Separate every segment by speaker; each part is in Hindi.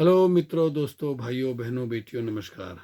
Speaker 1: हेलो मित्रों, दोस्तों, भाइयों, बहनों, बेटियों, नमस्कार।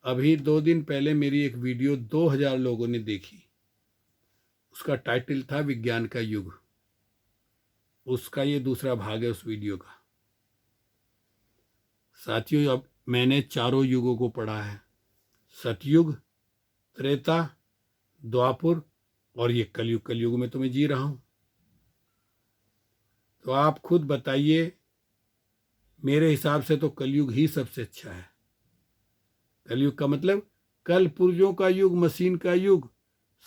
Speaker 1: अभी 2 दिन पहले मेरी एक वीडियो 2000 लोगों ने देखी। उसका टाइटल था विज्ञान का युग। उसका ये दूसरा भाग है उस वीडियो का। साथियों, अब मैंने चारों युगों को पढ़ा है। सतयुग, त्रेता, द्वापुर और ये कलयुग। कलयुग में तो मैं जी रहा हूं। तो आप खुद बताइए, मेरे हिसाब से तो कलयुग ही सबसे अच्छा है। कलयुग का मतलब कल पुर्जों का युग, मशीन का युग,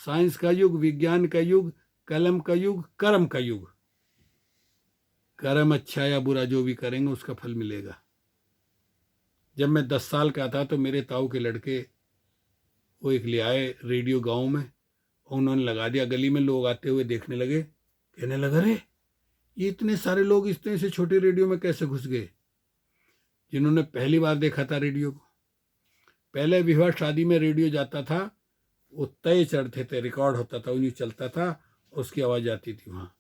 Speaker 1: साइंस का युग, विज्ञान का युग, कलम का युग, कर्म का युग। कर्म अच्छा या बुरा जो भी करेंगे उसका फल मिलेगा। जब मैं 10 साल का था तो मेरे ताऊ के लड़के वो एक ले आए रेडियो गांव में, और उन्होंने लगा दिया। गली में लोग आते हुए देखने लगे, कहने लगे, अरे ये इतने सारे लोग इतने से छोटे रेडियो में कैसे घुस गए। जिन्होंने पहली बार देखा था रेडियो को, पहले विवाह शादी में रेडियो जाता था, वो तय चढ़ते थे, रिकॉर्ड होता था, उन्हीं चलता था, उसकी आवाज़ आती थी वहाँ।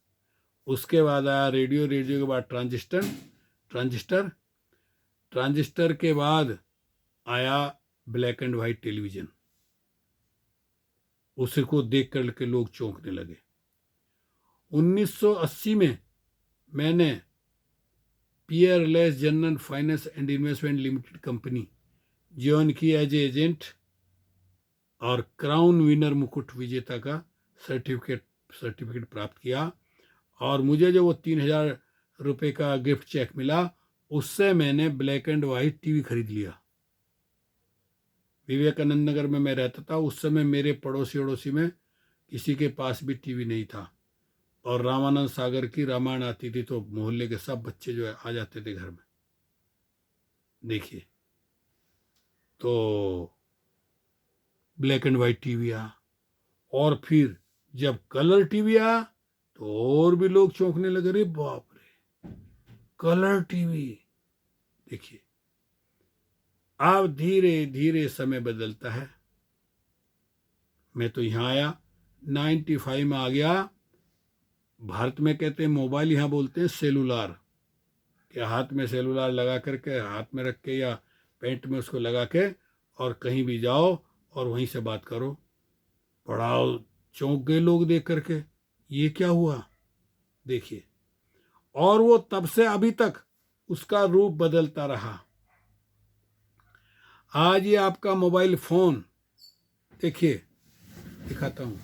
Speaker 1: उसके बाद आया रेडियो, रेडियो के बाद ट्रांजिस्टर, ट्रांजिस्टर ट्रांजिस्टर के बाद आया ब्लैक एंड वाइट टेलीविज़न। उसे को देख कर के लोग चौंकने लगे। 1980 में मैंने peerless general finance and investment limited company join की एज एजेंट, और क्राउन विनर मुकुट विजेता का सर्टिफिकेट प्राप्त किया। और मुझे जो वो 3000 रुपये का गिफ्ट चेक मिला, उससे मैंने ब्लैक एंड वाइट टीवी खरीद लिया। विवेकानंद नगर में मैं रहता था। उस समय मेरे पड़ोसी अड़ोसी में किसी के पास भी टीवी नहीं था, और रामानंद सागर की रामायण आती थी तो मोहल्ले के सब बच्चे जो है आ जाते थे घर में। देखिए, तो ब्लैक एंड वाइट टीवी आया, और फिर जब कलर टीवी आया तो और भी लोग चौंकने लगे, रे बाप रे, कलर टीवी। देखिए, अब धीरे धीरे समय बदलता है। मैं तो यहाँ आया 95 में आ गया। भारत में कहते हैं मोबाइल, यहाँ बोलते हैं सेलुलार। कि हाथ में सेलुलार लगा करके, हाथ में रख के या पेंट में उसको लगा के, और कहीं भी जाओ और वहीं से बात करो। पढ़ाओ, चौंक गए लोग देख करके, ये क्या हुआ। देखिए, और वो तब से अभी तक उसका रूप बदलता रहा। आज ये आपका मोबाइल फोन, देखिए दिखाता हूं।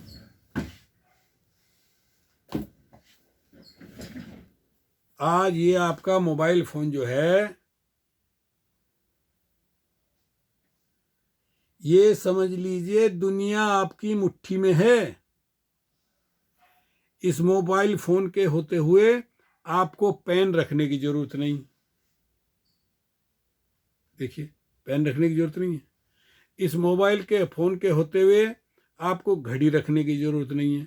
Speaker 1: आज ये आपका मोबाइल फोन जो है, ये समझ लीजिए दुनिया आपकी मुट्ठी में है। इस मोबाइल फोन के होते हुए आपको पेन रखने की जरूरत नहीं। देखिए, पेन रखने की जरूरत नहीं है। इस मोबाइल के फोन के होते हुए आपको घड़ी रखने की जरूरत नहीं है,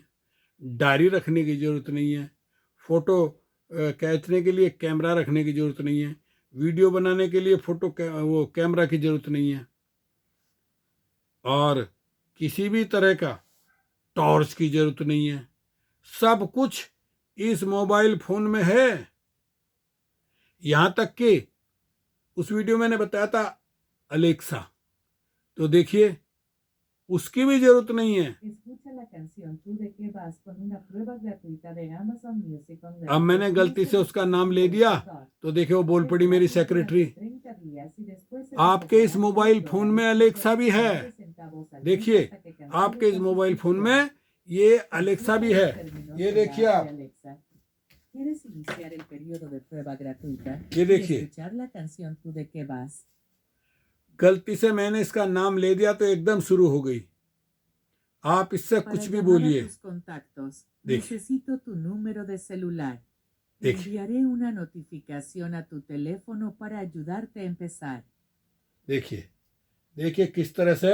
Speaker 1: डायरी रखने की जरूरत नहीं है, फोटो खींचने के लिए कैमरा रखने की जरूरत नहीं है, वीडियो बनाने के लिए वो कैमरा की जरूरत नहीं है, और किसी भी तरह का टॉर्च की जरूरत नहीं है। सब कुछ इस मोबाइल फोन में है। यहां तक कि उस वीडियो मैंने बताया था अलेक्सा, तो देखिए उसकी भी जरूरत नहीं है। अब मैंने गलती से उसका नाम ले दिया तो देखिए वो बोल पड़ी मेरी सेक्रेटरी। आपके इस मोबाइल फोन में अलेक्सा भी है। देखिए, आपके इस मोबाइल फोन में ये अलेक्सा भी है। ये देखिए आप, ये देखिए, गलती से मैंने इसका नाम ले दिया तो एकदम शुरू हो गई। आप इससे कुछ भी बोलिए। देखिए, देखिए, देखिए किस तरह से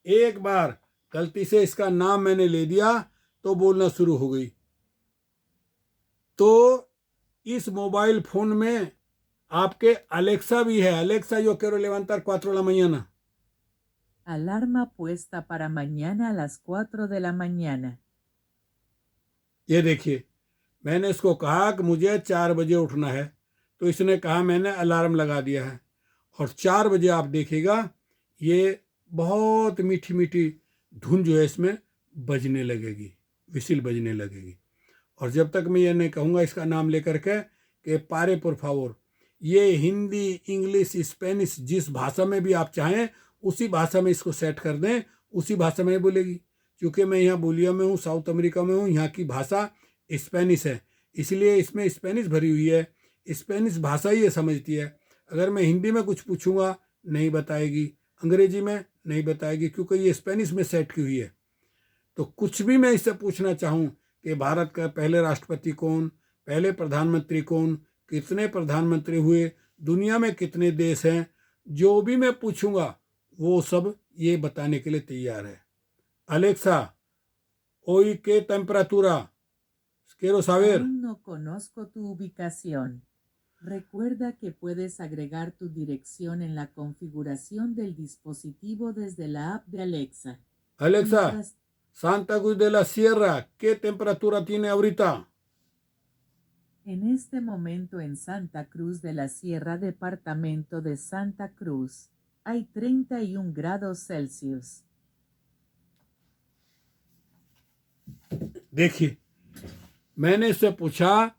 Speaker 1: एक बार गलती से इसका नाम मैंने ले दिया तो बोलना शुरू हो गई। तो इस मोबाइल फोन में आपके अलेक्सा भी है। Alexa, yo quiero levantar 4 de la mañana.
Speaker 2: Alarma puesta para mañana a las 4 de la mañana.
Speaker 1: ये देखिए, मैंने इसको कहा कि मुझे 4 बजे उठना है, तो इसने कहा मैंने अलार्म लगा दिया है और 4 बजे आप देखिएगा ये बहुत मीठी मीठी धुन जो है इसमें बजने लगेगी, विसिल बजने लगेगी। और जब तक मैं ये नहीं कहूँगा इसका नाम लेकर के कि पारे por favor, ये हिंदी, इंग्लिश, स्पेनिश जिस भाषा में भी आप चाहें उसी भाषा में इसको सेट कर दें, उसी भाषा में बोलेगी। क्योंकि मैं यहाँ बोलिया में हूँ, साउथ अमेरिका में हूँ, यहाँ की भाषा स्पेनिश है, इसलिए इसमें स्पेनिश भरी हुई है, स्पेनिश भाषा ही ये समझती है। अगर मैं हिंदी में कुछ पूछूंगा नहीं बताएगी, अंग्रेजी में नहीं बताएगी, क्योंकि ये स्पेनिश में सेट की हुई है। तो कुछ भी मैं इससे पूछना चाहूँ कि भारत का पहले राष्ट्रपति कौन, पहले प्रधानमंत्री कौन, कितने प्रधानमंत्री हुए, दुनिया में कितने देश हैं, जो भी मैं पूछूंगा वो सब ये बताने के लिए तैयार है। Alexa, hoy qué temperatura? Quiero saber.
Speaker 2: Aún no conozco tu ubicación. Recuerda que puedes agregar tu dirección en la configuración del dispositivo desde la app de Alexa.
Speaker 1: Alexa,
Speaker 2: Mientras-
Speaker 1: Santa Cruz de la Sierra, ¿qué temperatura tiene ahorita?
Speaker 2: En este momento en Santa Cruz de la Sierra, departamento de Santa Cruz, hay 31 grados Celsius.
Speaker 1: देखिए, मैंने इससे पूछा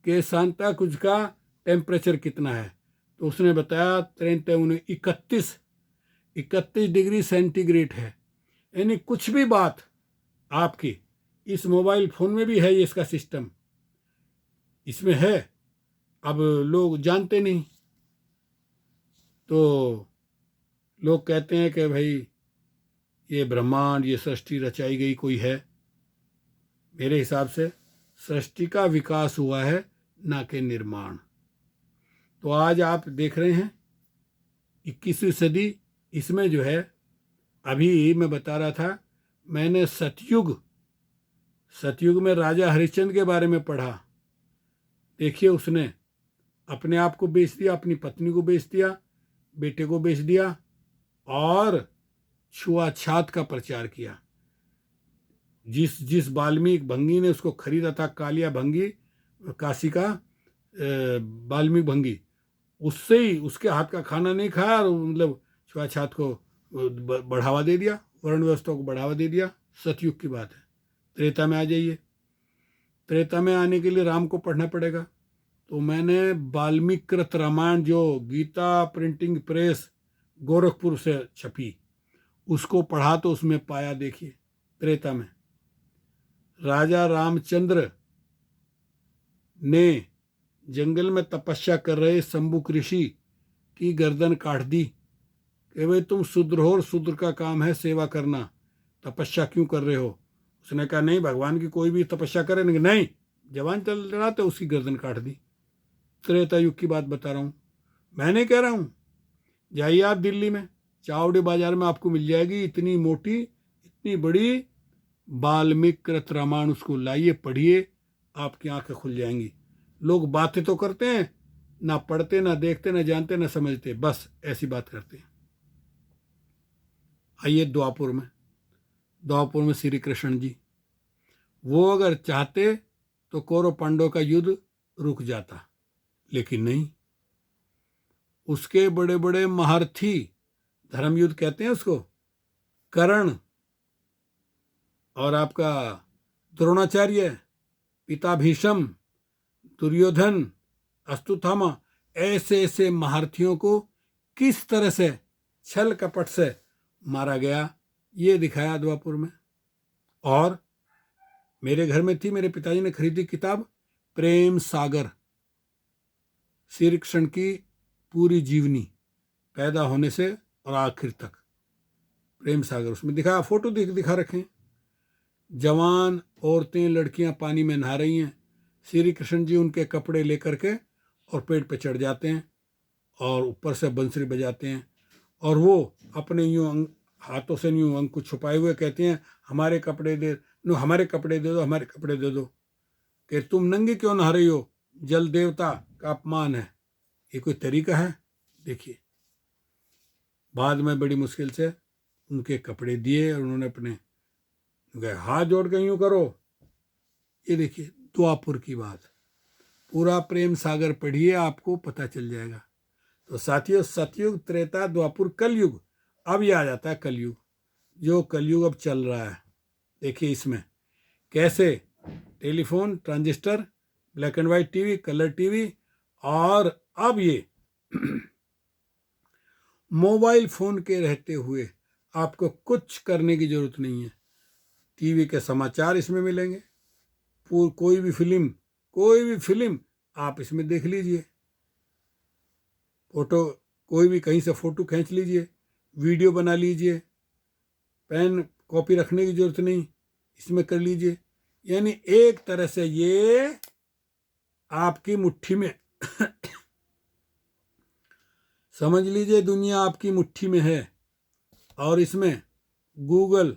Speaker 1: कि सांता क्रूज का टेम्परेचर कितना है, तो उसने बताया 31 डिग्री सेंटीग्रेड है। यानी कुछ भी बात आपकी इस मोबाइल फ़ोन में भी है, ये इसका सिस्टम इसमें है, अब लोग जानते नहीं। तो लोग कहते हैं कि भाई ये ब्रह्मांड, ये सृष्टि रचाई गई कोई है। मेरे हिसाब से सृष्टि का विकास हुआ है, ना कि निर्माण। तो आज आप देख रहे हैं 21वीं सदी, इसमें जो है अभी मैं बता रहा था, मैंने सतयुग में राजा हरिश्चंद्र के बारे में पढ़ा। देखिए, उसने अपने आप को बेच दिया, अपनी पत्नी को बेच दिया, बेटे को बेच दिया और छुआछात का प्रचार किया। जिस वाल्मीकि भंगी ने उसको खरीदा था, कालिया भंगी, काशी का वाल्मीकि भंगी, उससे ही उसके हाथ का खाना नहीं खाया और मतलब छुआछात को बढ़ावा दे दिया, वर्ण व्यवस्था को बढ़ावा दे दिया। सतयुग की बात है। त्रेता में आ जाइए। त्रेता में आने के लिए राम को पढ़ना पड़ेगा। तो मैंने वाल्मीकि कृत रामायण, जो गीता प्रिंटिंग प्रेस गोरखपुर से छपी, उसको पढ़ा तो उसमें पाया, देखिए, त्रेता में राजा रामचंद्र ने जंगल में तपस्या कर रहे शंभुक ऋषि की गर्दन काट दी कि भाई तुम शूद्र हो और शूद्र का काम है सेवा करना, तपस्या क्यों कर रहे हो। उसने कहा नहीं, भगवान की कोई भी तपस्या करे नहीं, जवान चल रहा तो उसकी गर्दन काट दी। त्रेता युग की बात बता रहा हूँ, मैं नहीं कह रहा हूँ। जाइए आप दिल्ली में चावड़ी बाजार में आपको मिल जाएगी इतनी मोटी, इतनी बड़ी वाल्मीकि कृत रामायण, उसको लाइए, पढ़िए, आपकी आंखें खुल जाएंगी। लोग बातें तो करते हैं, ना पढ़ते, ना देखते, ना जानते, ना समझते, बस ऐसी बात करते हैं। आइए द्वापुर में श्री कृष्ण जी, वो अगर चाहते तो कौरव पांडव का युद्ध रुक जाता, लेकिन नहीं। उसके बड़े बड़े महारथी, धर्म युद्ध कहते हैं उसको, कर्ण और आपका द्रोणाचार्य, पिता भीष्म, दुर्योधन, अश्वत्थामा, ऐसे ऐसे महारथियों को किस तरह से छल कपट से मारा गया, ये दिखाया द्वापुर में। और मेरे घर में थी, मेरे पिताजी ने खरीदी किताब प्रेम सागर, श्री कृष्ण की पूरी जीवनी, पैदा होने से और आखिर तक, प्रेम सागर। उसमें दिखाया, फोटो दिखा रखे हैं, जवान औरतें, लड़कियां पानी में नहा रही हैं, श्री कृष्ण जी उनके कपड़े लेकर के और पेड़ पे चढ़ जाते हैं और ऊपर से बंसुरी बजाते हैं, और वो अपने यूं हाथों से यूं अंग को छुपाए हुए कहते हैं हमारे कपड़े दे दो, हमारे कपड़े दे दो, हमारे कपड़े दे दो, कि तुम नंगे क्यों नहा रही हो, जल देवता का अपमान है। ये कोई तरीका है? देखिए, बाद में बड़ी मुश्किल से उनके कपड़े दिए और उन्होंने अपने हाथ जोड़ के यूं करो। ये देखिए द्वापुर की बात। पूरा प्रेम सागर पढ़िए, आपको पता चल जाएगा। तो साथियों, सतयुग, त्रेता, द्वापुर, कलयुग, अब ये आ जाता है कलयुग। जो कलयुग अब चल रहा है, देखिए इसमें कैसे telephone, transistor, black and white TV, colour TV, और अब ये मोबाइल फोन के रहते हुए आपको कुछ करने की जरूरत नहीं है। टीवी के समाचार इसमें मिलेंगे, कोई भी फिल्म आप इसमें देख लीजिए। फोटो, कोई भी कहीं से फोटो खींच लीजिए, वीडियो बना लीजिए, पेन कॉपी रखने की जरूरत नहीं, इसमें कर लीजिए। यानी एक तरह से ये आपकी मुट्ठी में समझ लीजिए, दुनिया आपकी मुट्ठी में है। और इसमें गूगल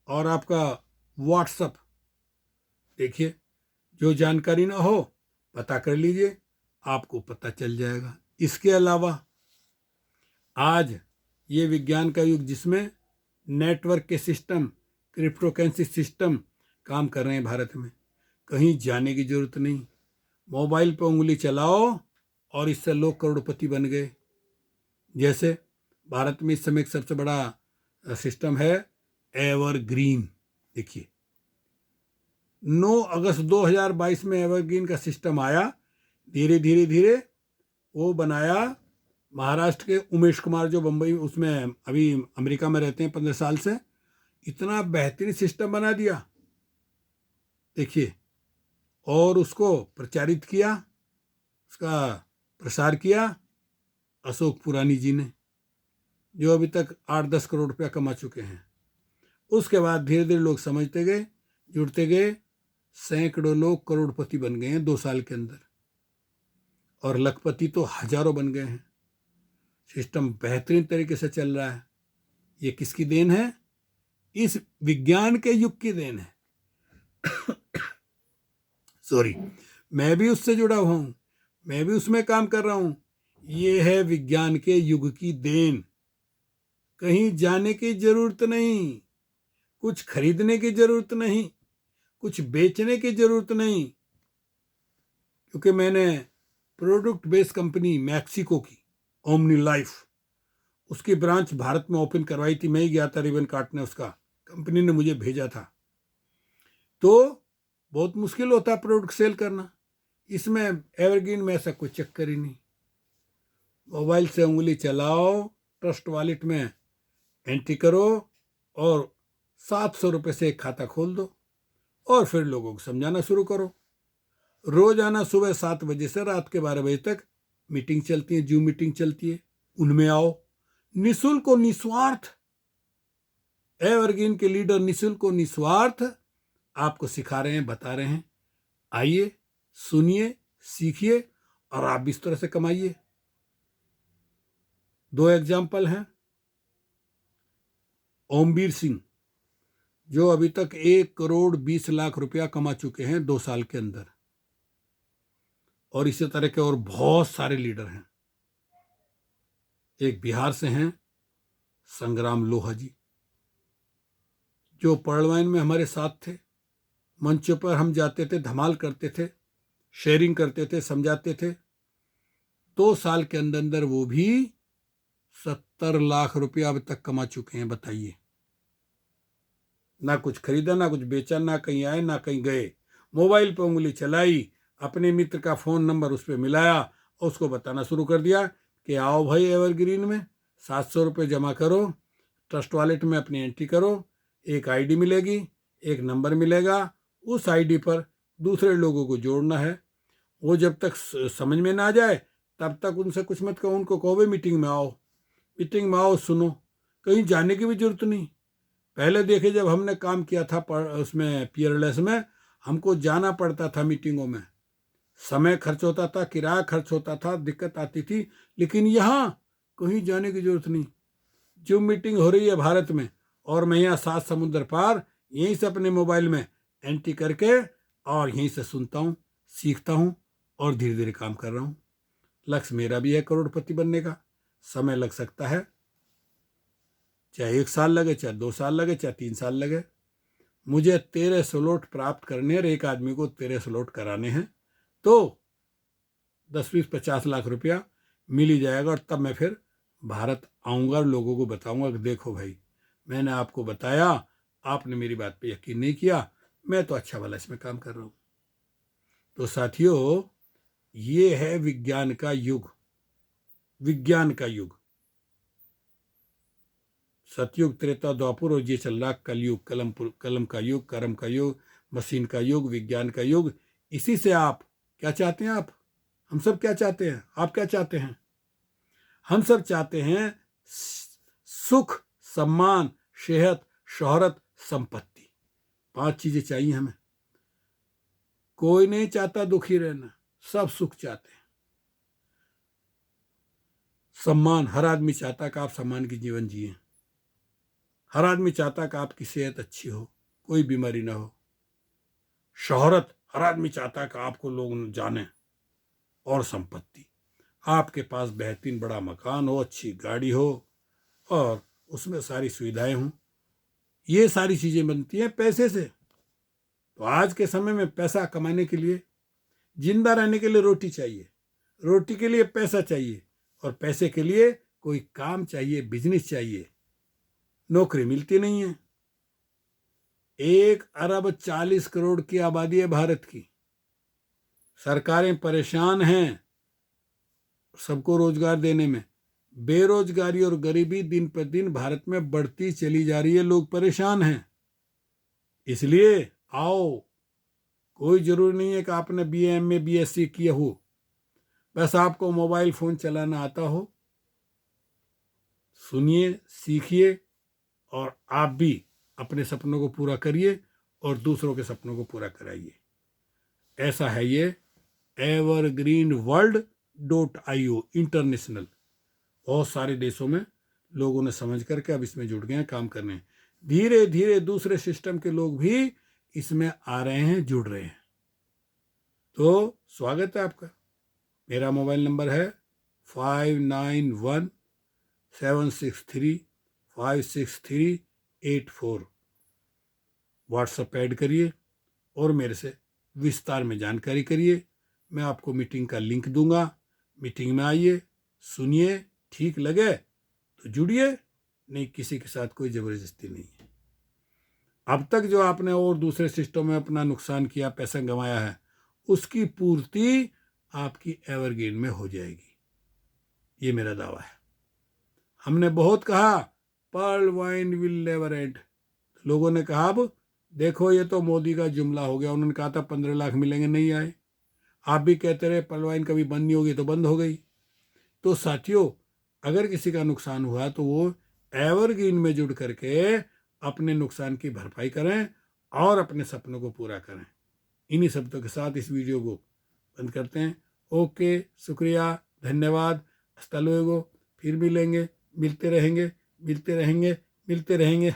Speaker 1: और आपका व्हाट्सअप, देखिए जो जानकारी ना हो पता कर लीजिए, आपको पता चल जाएगा। इसके अलावा आज ये विज्ञान का युग, जिसमें नेटवर्क के सिस्टम, क्रिप्टोकरेंसी सिस्टम काम कर रहे हैं भारत में, कहीं जाने की जरूरत नहीं। मोबाइल पर उंगली चलाओ और इससे लोग करोड़पति बन गए। जैसे भारत में इस समय एक सबसे बड़ा सिस्टम है एवरग्रीन। देखिए 9 अगस्त 2022 में एवरग्रीन का सिस्टम आया। धीरे धीरे वो बनाया महाराष्ट्र के उमेश कुमार, जो बम्बई उसमें अभी अमेरिका में रहते हैं 15 साल से। इतना बेहतरीन सिस्टम बना दिया, देखिए। और उसको प्रचारित किया, उसका प्रसार किया अशोक पुरानी जी ने, जो अभी तक 8-10 करोड़ रुपया कमा चुके हैं। उसके बाद धीरे धीरे लोग समझते गए, जुड़ते गए, सैकड़ों लोग करोड़पति बन गए हैं 2 साल के अंदर, और लखपति तो हजारों बन गए हैं। सिस्टम बेहतरीन तरीके से चल रहा है। ये किसकी देन है? इस विज्ञान के युग की देन है। सॉरी, मैं भी उससे जुड़ा हुआ हूं, मैं भी उसमें काम कर रहा हूं। ये है विज्ञान के युग की देन। कहीं जाने की जरूरत नहीं, कुछ खरीदने की जरूरत नहीं, कुछ बेचने की जरूरत नहीं। क्योंकि मैंने प्रोडक्ट बेस्ड कंपनी मैक्सिको की ओमनी लाइफ, उसकी ब्रांच भारत में ओपन करवाई थी। मैं ही गया था रिबन काटने, उसका कंपनी ने मुझे भेजा था। तो बहुत मुश्किल होता है प्रोडक्ट सेल करना। इसमें एवरग्रीन में ऐसा कोई चक्कर ही नहीं। मोबाइल से उंगली चलाओ, ट्रस्ट वॉलेट में एंट्री करो और 700 रुपये से एक खाता खोल दो, और फिर लोगों को समझाना शुरू करो। रोजाना सुबह 7 बजे से रात के 12 बजे तक मीटिंग चलती है, जूम मीटिंग चलती है, उनमें आओ। निःशुल्क और निस्वार्थ, एवरग्रीन के लीडर निःशुल्क और निस्वार्थ आपको सिखा रहे हैं, बता रहे हैं। आइए, सुनिए, सीखिए और आप भी इस तरह से कमाइए। 2 एग्जाम्पल हैं। ओमवीर सिंह, जो अभी तक 1 करोड़ 20 लाख रुपया कमा चुके हैं 2 साल के अंदर, और इसी तरह के और बहुत सारे लीडर हैं। एक बिहार से हैं संग्राम लोहा जी, जो पर्लवाइन में हमारे साथ थे। मंचों पर हम जाते थे, धमाल करते थे, शेयरिंग करते थे, समझाते थे। 2 साल के अंदर अंदर वो भी 70 लाख रुपया अब तक कमा चुके हैं। बताइए, ना कुछ खरीदा, ना कुछ बेचा, ना कहीं आए, ना कहीं गए। मोबाइल पर उंगली चलाई, अपने मित्र का फोन नंबर उस पर मिलाया और उसको बताना शुरू कर दिया कि आओ भाई एवरग्रीन में 700 रुपये जमा करो, ट्रस्ट वॉलेट में अपनी एंट्री करो, एक आईडी मिलेगी, एक नंबर मिलेगा, उस आईडी पर दूसरे लोगों को जोड़ना है। वो जब तक समझ में ना आ जाए तब तक उनसे कुछ मत कहो, उनको कहो भाई मीटिंग में आओ, सुनो। कहीं जाने की भी जरूरत नहीं। पहले देखे, जब हमने काम किया था उसमें पीयरलेस में, हमको जाना पड़ता था मीटिंगों में, समय खर्च होता था, किराया खर्च होता था, दिक्कत आती थी। लेकिन यहाँ कहीं जाने की जरूरत नहीं। जो मीटिंग हो रही है भारत में, और मैं यहाँ 7 समुद्र पार यहीं से अपने मोबाइल में एंट्री करके और यहीं से सुनता हूँ, सीखता हूँ और धीरे धीरे काम कर रहा हूँ। लक्ष्य मेरा भी है करोड़पति बनने का। समय लग सकता है, चाहे 1 साल लगे, चाहे 2 साल लगे, चाहे 3 साल लगे। मुझे 13 स्लॉट प्राप्त करने और एक आदमी को 13 स्लॉट कराने हैं। तो 10-20-50 लाख रुपया मिल ही जाएगा, और तब मैं फिर भारत आऊँगा और लोगों को बताऊँगा कि देखो भाई, मैंने आपको बताया, आपने मेरी बात पे यकीन नहीं किया, मैं तो अच्छा भला इसमें काम कर रहा हूँ। तो साथियों, ये है विज्ञान का युग, विज्ञान का युग। सतयुग, त्रेता, द्वापर, और ये चल रहा कलयुग, कलम का युग, कर्म का युग, मशीन का युग, विज्ञान का युग। इसी से आप क्या चाहते हैं? आप, हम सब क्या चाहते हैं? आप क्या चाहते हैं? हम सब चाहते हैं सुख, सम्मान, सेहत, शोहरत, संपत्ति। 5 चीजें चाहिए हमें। कोई नहीं चाहता दुखी रहना, सब सुख चाहते हैं। सम्मान, हर आदमी चाहता है कि आप सम्मान की जीवन जिए। हर आदमी चाहता है कि आपकी सेहत अच्छी हो, कोई बीमारी ना हो। शोहरत, हर आदमी चाहता है कि आपको लोग जाने। और संपत्ति, आपके पास बेहतरीन बड़ा मकान हो, अच्छी गाड़ी हो, और उसमें सारी सुविधाएं हों। ये सारी चीजें बनती हैं पैसे से। तो आज के समय में पैसा कमाने के लिए, जिंदा रहने के लिए रोटी चाहिए, रोटी के लिए पैसा चाहिए, और पैसे के लिए कोई काम चाहिए, बिजनेस चाहिए। नौकरी मिलती नहीं है। 1 अरब 40 करोड़ की आबादी है भारत की। सरकारें परेशान हैं सबको रोजगार देने में। बेरोजगारी और गरीबी दिन पर दिन भारत में बढ़ती चली जा रही है, लोग परेशान हैं। इसलिए आओ, कोई जरूरी नहीं है कि आपने BA MA BSc किया हो, बस आपको मोबाइल फोन चलाना आता हो। सुनिए, सीखिए, और आप भी अपने सपनों को पूरा करिए और दूसरों के सपनों को पूरा कराइए। ऐसा है ये evergreenworld.io इंटरनेशनल। बहुत सारे देशों में लोगों ने समझ करके अब इसमें जुड़ गए हैं, काम करने हैं। धीरे धीरे दूसरे सिस्टम के लोग भी इसमें आ रहे हैं, जुड़ रहे हैं। तो स्वागत है आपका। मेरा मोबाइल नंबर है 5917635638 व्हाट्सएप ऐड करिए और मेरे से विस्तार में जानकारी करिए। मैं आपको मीटिंग का लिंक दूंगा, मीटिंग में आइए, सुनिए, ठीक लगे तो जुड़िए, नहीं किसी के साथ कोई ज़बरदस्ती नहीं है। अब तक जो आपने और दूसरे सिस्टम में अपना नुकसान किया, पैसा गंवाया है, उसकी पूर्ति आपकी एवरग्रीन में हो जाएगी, ये मेरा दावा है। हमने बहुत कहा pearl wine will never end, लोगों ने कहा अब देखो ये तो मोदी का जुमला हो गया, उन्होंने कहा था 15 लाख मिलेंगे, नहीं आए। आप भी कहते रहे पर्ल वाइन कभी बंद नहीं होगी, तो बंद हो गई। तो साथियों, अगर किसी का नुकसान हुआ तो वो एवरग्रीन में जुड़ करके अपने नुकसान की भरपाई करें और अपने सपनों को पूरा करें। इन्हीं शब्दों के साथ इस वीडियो को बंद करते हैं। ओके, शुक्रिया, धन्यवाद, हस्ता लोगो, फिर मिलेंगे, मिलते रहेंगे, मिलते रहेंगे, मिलते रहेंगे।